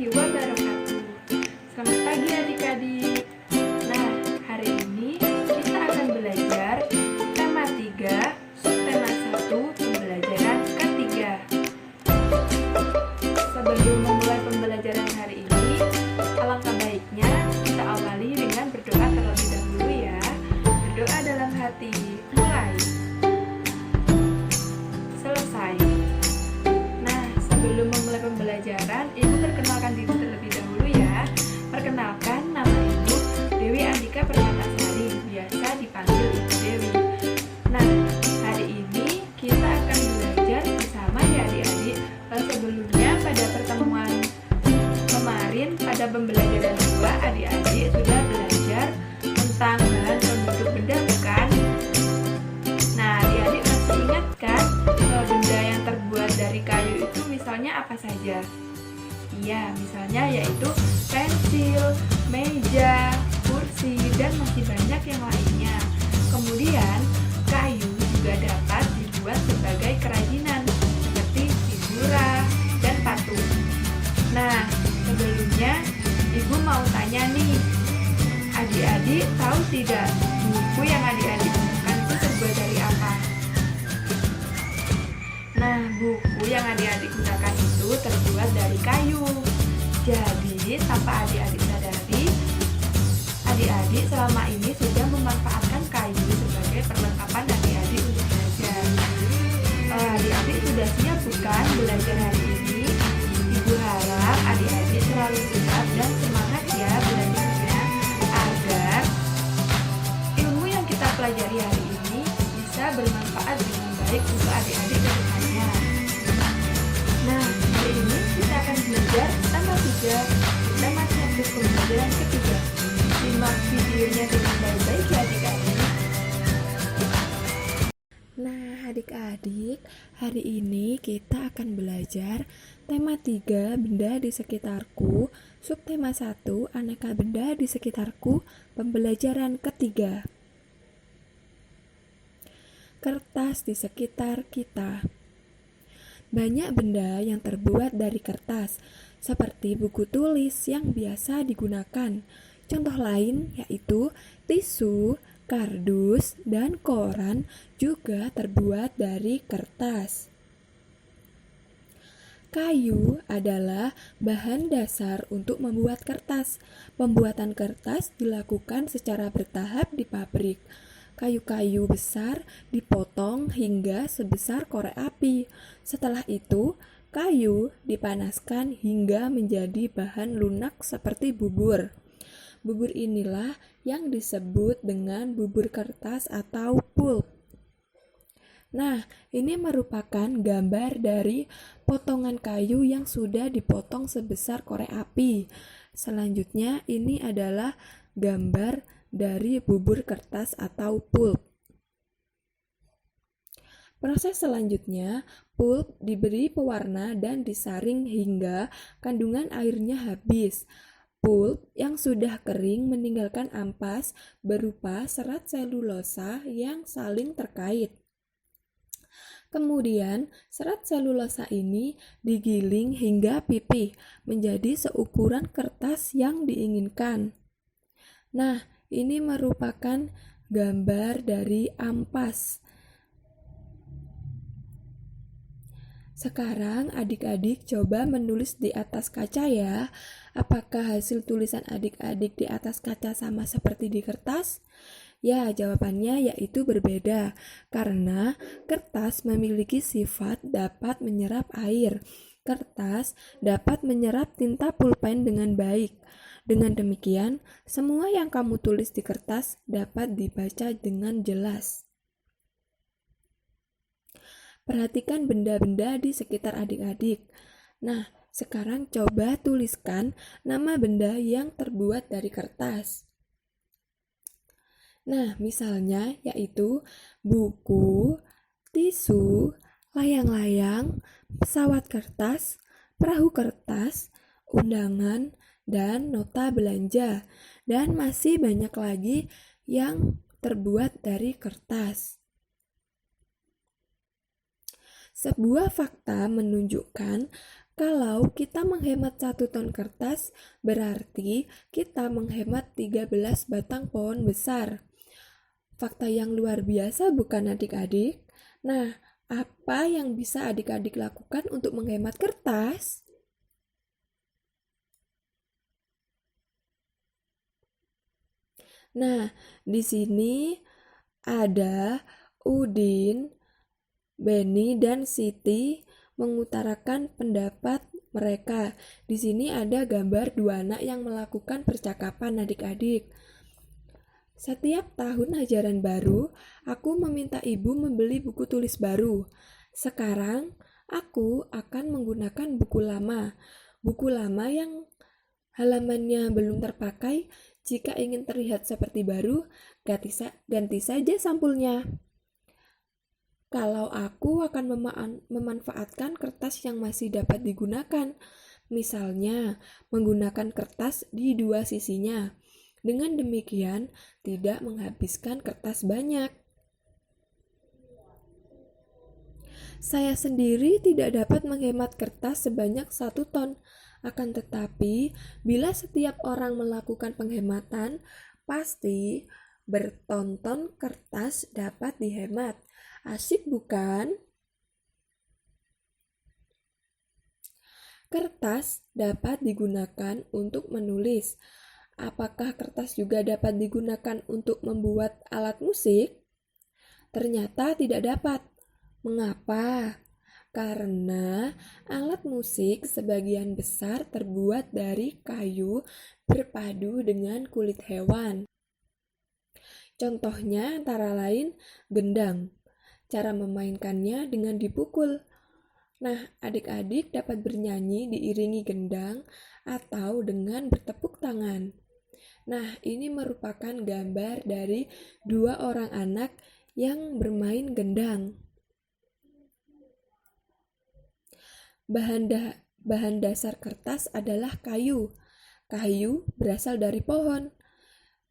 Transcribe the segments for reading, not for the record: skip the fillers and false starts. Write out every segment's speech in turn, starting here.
warahmatullahi wabarakatuh. Selamat pagi adik-adik. Nah, hari ini kita akan belajar tema 3, subtema 1, pembelajaran ketiga. Sebelum memulai pembelajaran hari ini, alangkah baiknya kita awali dengan berdoa terlebih dahulu ya. Berdoa dalam hati. Mulai. Selesai. Nah, sebelum memulai pembelajaran, Ibu perkenalkan diri terlebih dahulu ya. Perkenalkan, nama Ibu Dewi Andika Permatasari, biasa dipanggil Ibu Dewi. Nah, hari ini kita akan belajar bersama ya adik-adik. Sebelumnya pada pertemuan kemarin, pada pembelajaran 2, adik-adik sudah belajar tentang bahan pembentuk benda, bukan? Nah, adik-adik masih ingat kan benda yang terbuat dari kayu itu misalnya apa saja? Iya, misalnya yaitu pensil, meja, kursi, dan masih banyak yang lainnya. Kemudian, kayu juga dapat dibuat sebagai kerajinan seperti figura dan patung. Nah, sebelumnya Ibu mau tanya nih, adik-adik tahu tidak buku yang adik-adik gunakan itu terbuat dari apa? Nah, buku yang adik-adik gunakan itu terbuat dari kayu. Jadi, tanpa adik-adik sadari, adik-adik selama ini sudah memanfaatkan kayu sebagai perlengkapan adik-adik untuk belajar. Adik-adik sudah siap bukan belajar hari ini? Ibu harap adik-adik selalu siap dan semangat ya belajarnya, agar ilmu yang kita pelajari hari ini bisa bermanfaat dengan baik untuk adik-adik ke depannya. Nah, hari ini kita akan belajar tema 3, tema 1, pembelajaran ketiga. Simak videonya dengan baik-baik ya adik-adik. Nah, adik-adik, hari ini kita akan belajar tema 3, benda di sekitarku, subtema 1, aneka benda di sekitarku, pembelajaran ketiga. Kertas di sekitar kita. Banyak benda yang terbuat dari kertas, seperti buku tulis yang biasa digunakan. Contoh lain yaitu tisu, kardus, dan koran juga terbuat dari kertas. Kayu adalah bahan dasar untuk membuat kertas. Pembuatan kertas dilakukan secara bertahap di pabrik. Kayu-kayu besar dipotong hingga sebesar korek api. Setelah itu, kayu dipanaskan hingga menjadi bahan lunak seperti bubur. Bubur inilah yang disebut dengan bubur kertas atau pulp. Nah, ini merupakan gambar dari potongan kayu yang sudah dipotong sebesar korek api. Selanjutnya, ini adalah gambar dari bubur kertas atau pulp. Proses selanjutnya, pulp diberi pewarna dan disaring hingga kandungan airnya habis. Pulp yang sudah kering meninggalkan ampas berupa serat selulosa yang saling terkait. Kemudian, serat selulosa ini digiling hingga pipih menjadi seukuran kertas yang diinginkan. Nah, ini merupakan gambar dari ampas. Sekarang adik-adik coba menulis di atas kaca ya. Apakah hasil tulisan adik-adik di atas kaca sama seperti di kertas? Ya, jawabannya yaitu berbeda, karena kertas memiliki sifat dapat menyerap air. Kertas dapat menyerap tinta pulpen dengan baik. Dengan demikian, semua yang kamu tulis di kertas dapat dibaca dengan jelas. Perhatikan benda-benda di sekitar adik-adik. Nah, sekarang coba tuliskan nama benda yang terbuat dari kertas. Nah, misalnya yaitu buku, tisu, layang-layang, pesawat kertas, perahu kertas, undangan, dan nota belanja, dan masih banyak lagi yang terbuat dari kertas. Sebuah fakta menunjukkan Kalau kita menghemat 1 ton kertas, berarti kita menghemat 13 batang pohon besar. Fakta yang luar biasa bukan adik-adik? Nah, apa yang bisa adik-adik lakukan untuk menghemat kertas? Nah, di sini ada Udin, Beni, dan Siti mengutarakan pendapat mereka. Di sini ada gambar 2 anak yang melakukan percakapan adik-adik. Setiap tahun ajaran baru, aku meminta ibu membeli buku tulis baru. Sekarang, aku akan menggunakan buku lama. Buku lama yang halamannya belum terpakai. Jika ingin terlihat seperti baru, ganti saja sampulnya. Kalau aku akan memanfaatkan kertas yang masih dapat digunakan, misalnya menggunakan kertas di 2 sisinya. Dengan demikian, tidak menghabiskan kertas banyak. Saya sendiri tidak dapat menghemat kertas sebanyak 1 ton. Akan tetapi, bila setiap orang melakukan penghematan, pasti bertonton kertas dapat dihemat. Asyik bukan? Kertas dapat digunakan untuk menulis. Apakah kertas juga dapat digunakan untuk membuat alat musik? Ternyata tidak dapat. Mengapa? Karena alat musik sebagian besar terbuat dari kayu berpadu dengan kulit hewan. Contohnya antara lain gendang. Cara memainkannya dengan dipukul. Nah, adik-adik dapat bernyanyi diiringi gendang atau dengan bertepuk tangan. Nah, ini merupakan gambar dari 2 orang anak yang bermain gendang. Bahan dasar kertas adalah kayu. Kayu berasal dari pohon.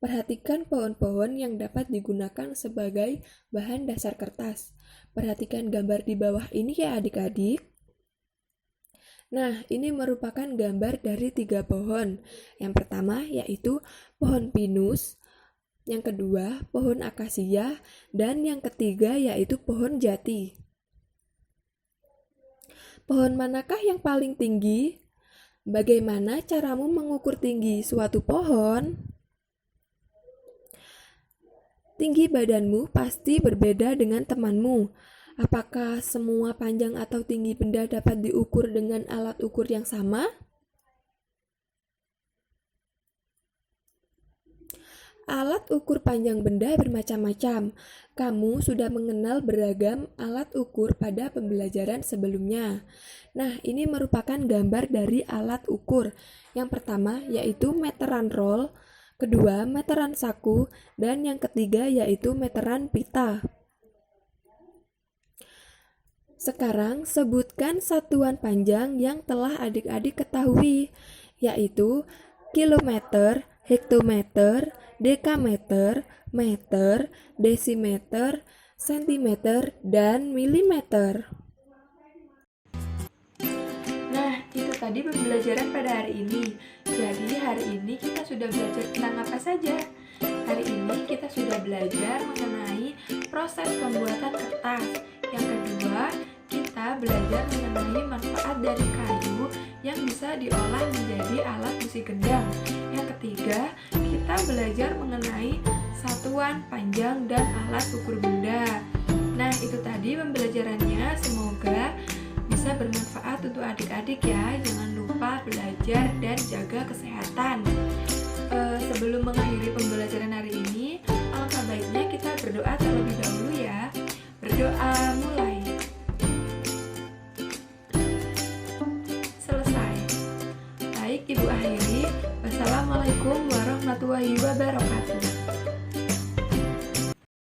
Perhatikan pohon-pohon yang dapat digunakan sebagai bahan dasar kertas. Perhatikan gambar di bawah ini ya adik-adik. Nah, ini merupakan gambar dari 3 pohon. Yang pertama yaitu pohon pinus, yang kedua pohon akasia, dan yang ketiga yaitu pohon jati. Pohon manakah yang paling tinggi? Bagaimana caramu mengukur tinggi suatu pohon? Tinggi badanmu pasti berbeda dengan temanmu. Apakah semua panjang atau tinggi benda dapat diukur dengan alat ukur yang sama? Alat ukur panjang benda bermacam-macam. Kamu sudah mengenal beragam alat ukur pada pembelajaran sebelumnya. Nah, ini merupakan gambar dari alat ukur. Yang pertama yaitu meteran roll, kedua meteran saku, dan yang ketiga yaitu meteran pita. Sekarang sebutkan satuan panjang yang telah adik-adik ketahui, yaitu kilometer, hektometer, dekameter, meter, desimeter, sentimeter, dan milimeter. Nah, itu tadi pembelajaran pada hari ini. Jadi hari ini kita sudah belajar tentang apa saja? Hari ini kita sudah belajar mengenai proses pembuatan kertas. Yang kedua, kita belajar mengenai manfaat dari kayu yang bisa diolah menjadi alat musik gendang. Yang ketiga, kita belajar mengenai satuan panjang dan alat ukur benda. Nah, itu tadi pembelajarannya. Semoga bisa bermanfaat untuk adik-adik ya. Jangan lupa belajar dan jaga kesehatan. Sebelum mengakhiri pembelajaran hari ini, alangkah baiknya kita berdoa terlebih dahulu ya. Berdoa mulai. Selesai. Baik, Ibu akhiri. Wassalamualaikum warahmatullahi wabarakatuh.